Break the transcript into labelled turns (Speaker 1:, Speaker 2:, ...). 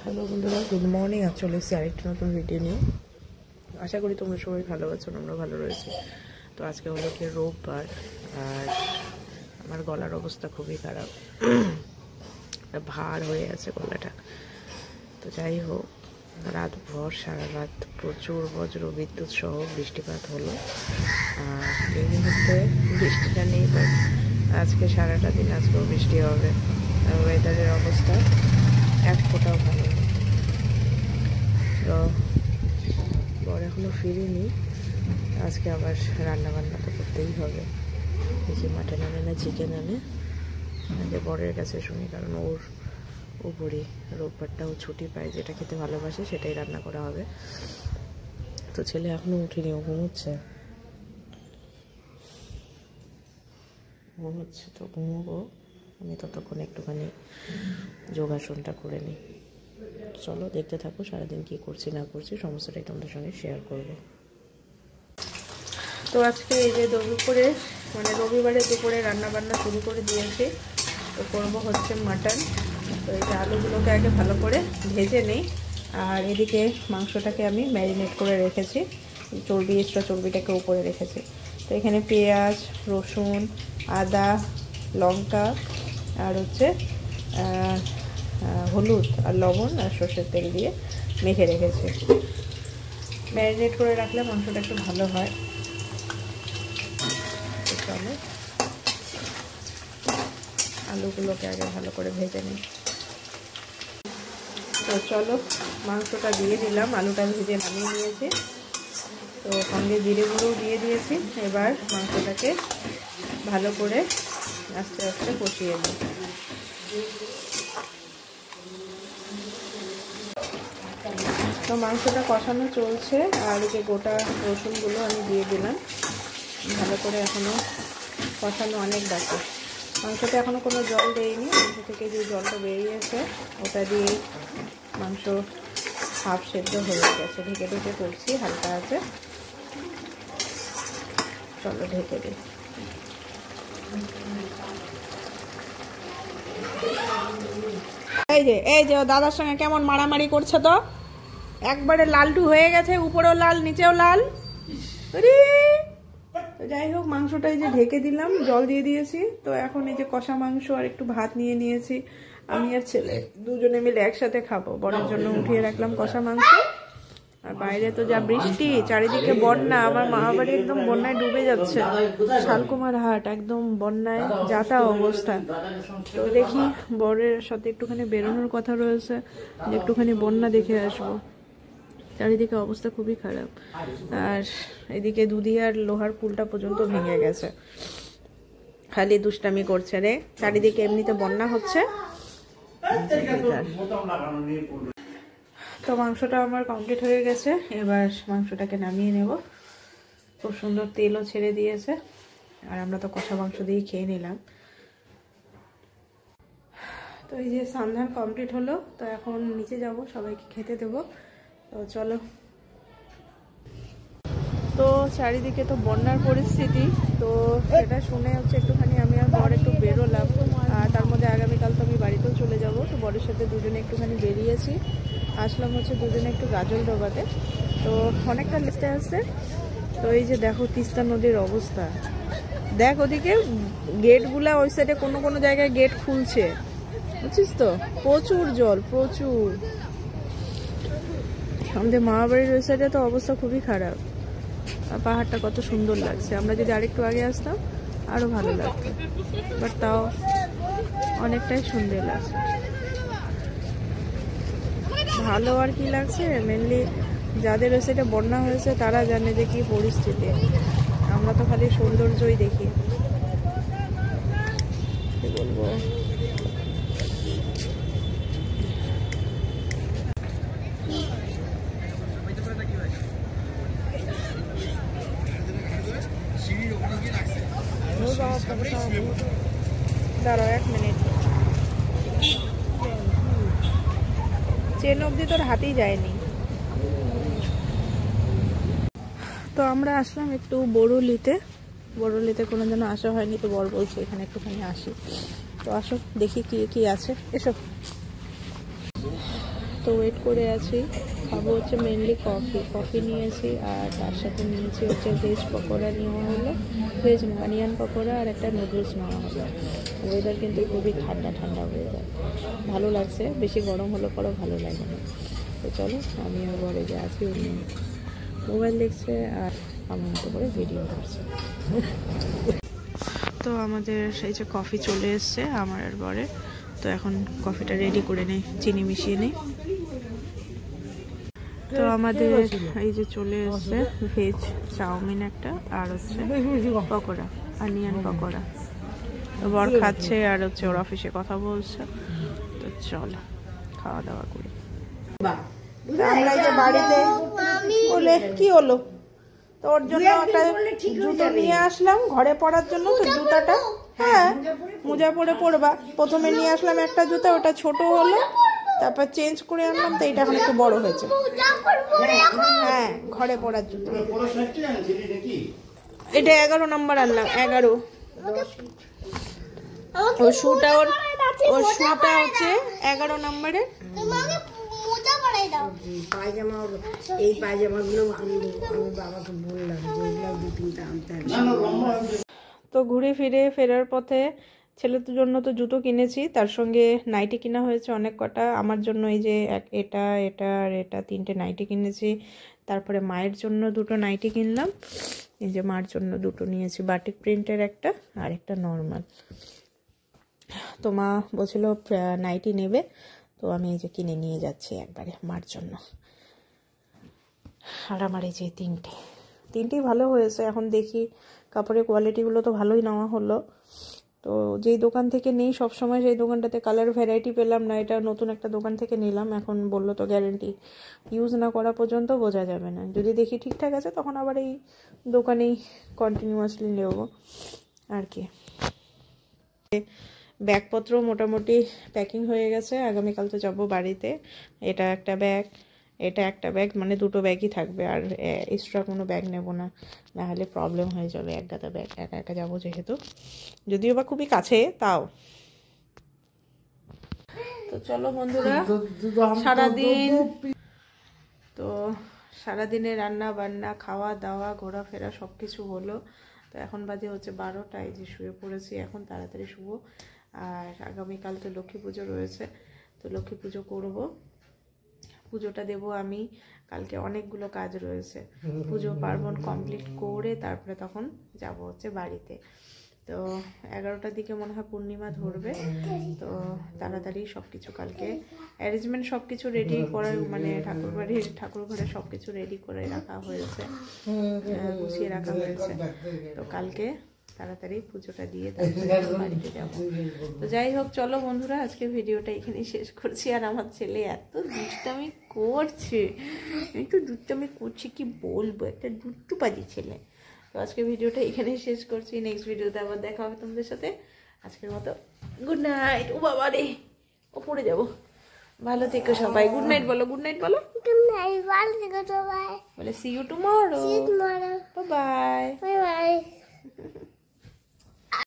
Speaker 1: Hello বন্ধুরা, good morning. আজ চলে এসেছি আরেকটি নতুন ভিডিও নিয়ে। আশা করি তোমরা সবাই ভালো আছো, আমরা ভালো রয়েছি। তো আজকে হলো কি রোববার, আর আমার গলার অবস্থা খুবই খারাপ, ভার হয়ে আছে গলাটা। তো যাই হোক, রাত ভর সারা রাত প্রচুর বজ্র বিদ্যুৎ সহ বৃষ্টিপাত হলো। আর এই মুহূর্তে বৃষ্টিটা নেই, বাট আজকে সারাটা দিন আজকেও বৃষ্টি হবে। ওয়েদারের অবস্থা এক ফোটাও ভালো নেই। তো বর এখনো ফিরিনি, আজকে আবার রান্না বান্না তো করতেই হবে। দেখি মাটন আনে না চিকেন আনে, আগে বরের কাছে শুনি, কারণ ওর উপরই রোববারটাও ছুটি পায়, যেটা খেতে ভালোবাসে সেটাই রান্না করা হবে। তো ছেলে এখনো উঠিনি, ও ঘুমোচ্ছে। তো ঘুমোবো আমি, ততক্ষণ একটুখানি যোগাসনটা করে নিই। চলো দেখতে থাকো, সারাদিন কী করছি না করছি সমস্তটাই তোমাদের সঙ্গে শেয়ার করব। তো আজকে এই যে দুপুরে রবিবারে দুপুরে রান্না বান্না শুরু করে দিয়েছি। তো করবো হচ্ছে মাটন। তো এই যে আলুগুলোকে আগে ভালো করে ভেজে নিই, আর এদিকে মাংসটাকে আমি ম্যারিনেট করে রেখেছি, চর্বিটাকে উপরে রেখেছি। তো এখানে পেঁয়াজ, রসুন, আদা, লঙ্কা আর হচ্ছে হলুদ আর লবণ আর সর্ষের তেল দিয়ে মেখে রেখেছি। ম্যারিনেট করে রাখলে মাংসটা একটু ভালো হয়। চলো আলুগুলোকে আগে ভালো করে ভেজে নিই। তো চলো মাংসটা দিয়ে দিলাম, আলুটা ভেজে নামিয়ে নিয়েছি। তো সঙ্গে জিরে গুঁড়োও দিয়ে দিয়েছি। এবার মাংসটাকে ভালো করে আস্তে আস্তে কষিয়ে নিই। তো মাংসটা কষানো চলছে, আর এই যে গোটা রসুনগুলো আমি দিয়ে দিলাম। ভালো করে এখনও কষানো অনেক বাকি। মাংসতে এখনও কোনো জল দেইনি, মাংস থেকে যে জলটা বেরিয়েছে ওটা দিয়েই মাংস হাফ সেদ্ধ হয়ে গেছে। ঢেকে ঢেকে করছি হালকা আছে। চলো ঢেকে দিই। এই যে ও দাদার সঙ্গে কেমন মারামারি করছে, তো একবারে লালটু হয়ে গেছে, উপরেও লাল নিচেও লাল। যাই হোক, মাংসটাই যে ঢেকে দিলাম, জল দিয়ে দিয়েছি। তো এখন এই যে কষা মাংস আর একটু ভাত নিয়ে নিয়েছি, আমি আর ছেলে দুজনে মিলে একসাথে খাবো। বরের জন্য উঠিয়ে রাখলাম কষা মাংস। আর বাইরে তো যা বৃষ্টি, চারিদিকে বন্যা। আমার মামা বাড়ি একদম বন্যায় ডুবে যাচ্ছে, শালকুমার হাট একদম বন্যায় যাতা অবস্থা। তো দেখি বরের সাথে একটুখানি বেরোনোর কথা রয়েছে, একটুখানি বন্যা দেখে আসবো। চারিদিকে অবস্থা খুবই খারাপ। আর এদিকে দুধিয়ার লোহার পুলটা পর্যন্ত ভেঙে গেছে। খালি দুষ্টামি করছে রে, চারিদিকে এমনিতে বন্যা হচ্ছে। তো মাংসটা আমার কমপ্লিট হয়ে গেছে, এবার মাংসটাকে নামিয়ে নেব। খুব সুন্দর তেলও ছেড়ে দিয়েছে, আর আমরা তো কষা মাংস দিয়ে খেয়ে নিলাম। তো এই যে সন্ধান কমপ্লিট হলো, তো এখন নিচে যাব, সবাইকে খেতে দেবো। তো চলো। তো চারিদিকে তো বন্যার পরিস্থিতি, তো সেটা শুনে হচ্ছে একটুখানি আমি আর বর একটু বেরোলাম। আর তার মধ্যে আগামীকাল তো আমি বাড়িতেও চলে যাব। তো বরের সাথে দুজনে একটুখানি বেরিয়েছি, আসলাম হচ্ছে দুজনে একটু গাজল ডোবাতে। তো অনেকটা লিস্টে আসছে। তো এই যে দেখো তিস্তা নদীর অবস্থা, দেখ ওদিকে গেটগুলা ওই সাইডে কোনো কোনো জায়গায় গেট খুলছে, বুঝছিস তো। প্রচুর জল, প্রচুর। আমাদের মামা বাড়ির ওই সাইডে তো অবস্থা খুবই খারাপ। আর পাহাড়টা কত সুন্দর লাগছে, আমরা যদি আরেকটু আগে আসতাম আরো ভালো লাগতো, বাট তাও অনেকটাই সুন্দর লাগছে। ভালো আর কি লাগছে, মেনলি যাদের ওই সাইডে বন্যা হয়েছে তারা জানে যে কি পরিস্থিতি। আমরা তো খালি সৌন্দর্যই দেখি, কি বলবো। দাঁড়াও 1 মিনিট, চেন অবধি তোর হাতেই যায়নি। তো আমরা আসলাম একটু বড়লিতে কোনো যেন আসা হয়নি, তো বর বলছে এখানে একটুখানি আসি। তো আসো দেখি কি কি আছে, এসব। তো ওয়েট করে আছি। খাবো হচ্ছে মেনলি কফি নিয়েছি, আর তার সাথে নিয়েছি হচ্ছে ভেজ পকোড়া নেওয়া হলো, ভেজ অনিয়ন পকোড়া, আর একটা নুডলস নেওয়া হলো। ওয়েদার কিন্তু খুবই ঠান্ডা ঠান্ডা ওয়েদার, ভালো লাগছে। বেশি গরম হলে পরেও ভালো লাগে না। তো চলো, আমিও ঘরে যে আছি, উনি মোবাইল দেখছে আর আমার মতো করে ভিডিও করছে। তো আমাদের সেই যে কফি চলে এসছে আমার আর বরে। তো এখন কফিটা রেডি করে নেই, চিনি মিশিয়ে নেই। তো আমাদের এই যে চলে এসছে ভেজ চাউমিন একটা, আর হচ্ছে পকোড়া, অনিয়ন পকোড়া। বর খাচ্ছে আর হচ্ছে ওর অফিসে কথা বলছে। তো চলো খাওয়া দাওয়া করি। আমরা এই যে বাড়িতে বলে কি হলো, তো ওর জন্য একটা জুতো নিয়ে আসলাম ঘরে পরার জন্য। তো জুতাটা, হ্যাঁ মোজা পরে পরবা। প্রথমে নিয়ে আসলাম একটা জুতা, ওটা ছোট হলো, তারপর চেঞ্জ করে আনলাম। তো এটা এখন একটু বড় হয়েছে। হ্যাঁ, ঘরে পরার জুতো। এটা 11 নম্বর আনলাম, 11। ওর শুটা হচ্ছে 11 নম্বরের। তো ঘুরে ফিরে ফেরার পথে ছেলের জন্য তো জুতো কিনেছি, তার সঙ্গে নাইটি কিনা হয়েছে অনেক কটা। আমার জন্য এই যে এটা আর এটা 3টে নাইটি কিনেছি। তারপরে মায়ের জন্য 2টো নাইটি কিনলাম। এই যে মার জন্য 2টো নিয়েছি, বাটিক প্রিন্টের একটা আর একটা নর্মাল। তো মা বলছিল নাইটি নেবে, তো আমি এই যে কিনে নিয়ে যাচ্ছি একবারে মার জন্য। আর আমার এই যে তিনটেই ভালো হয়েছে। এখন দেখি কাপড়ের কোয়ালিটিগুলো তো ভালোই নেওয়া হলো। তো যেই দোকান থেকে নেই সবসময় সেই দোকানটাতে কালার ভ্যারাইটি পেলাম না। এটা নতুন একটা দোকান থেকে নিলাম। এখন বললো তো গ্যারেন্টি, ইউজ না করা পর্যন্ত বোঝা যাবে না। যদি দেখি ঠিকঠাক আছে তখন আবার এই দোকানেই কন্টিনিউয়াসলি নেব আর কি। ব্যাগপত্র মোটামুটি প্যাকিং হয়ে গেছে। আগামীকাল তো যাবো বাড়িতে। এটা একটা ব্যাগ, মানে 2টো ব্যাগই থাকবে, আর এক্সট্রা কোনো ব্যাগ নেব না, নাহলে প্রবলেম হয়ে যাবে। এক গাদা ব্যাগ একা একা যাবো যেহেতু, যদিও বা খুবই কাছে তাও। তো চলো বন্ধুরা, সারাদিনে রান্না বান্না, খাওয়া দাওয়া, ঘোরাফেরা সব কিছু হলো। তো এখন বাজে হচ্ছে 12টা। এই যে শুয়ে পড়েছি, এখন তাড়াতাড়ি শুবো। আর আগামীকাল তো লক্ষ্মী পুজো রয়েছে, তো লক্ষ্মী পুজো করবো, পুজোটা দেবো আমি। কালকে অনেকগুলো কাজ রয়েছে, পুজো পার্বণ কমপ্লিট করে তারপরে তখন যাব হচ্ছে বাড়িতে। তো 11টার দিকে মনে হয় পূর্ণিমা ধরবে। তো তাড়াতাড়ি সব কিছু কালকে অ্যারেঞ্জমেন্ট সব কিছু রেডি করার, মানে ঠাকুর ঘরে সব কিছু রেডি করে রাখা হয়েছে, গুছিয়ে রাখা হয়েছে। তো কালকে তাড়াতাড়ি পুজোটা দিয়ে তারপরে বাড়িতে যাবো। তো যাই হোক, চলো বন্ধুরা, আজকে ভিডিওটা এখানেই শেষ করছি। আর আমার ছেলে এত দুষ্টামি করছে, কি বলবো, একটা দুষ্টুপাজি ছেলে। তো আজকে ভিডিওটা এখানেই শেষ করছি। নেক্সট ভিডিওতে আবার দেখা হবে তোমাদের সাথে। আজকের মতো গুড নাইট। ও বাবা রে, ও পড়ে যাবো। ভালো থেকো সবাই। গুড নাইট বলো, গুড নাইট বলো। বলে see you tomorrow. Bye by.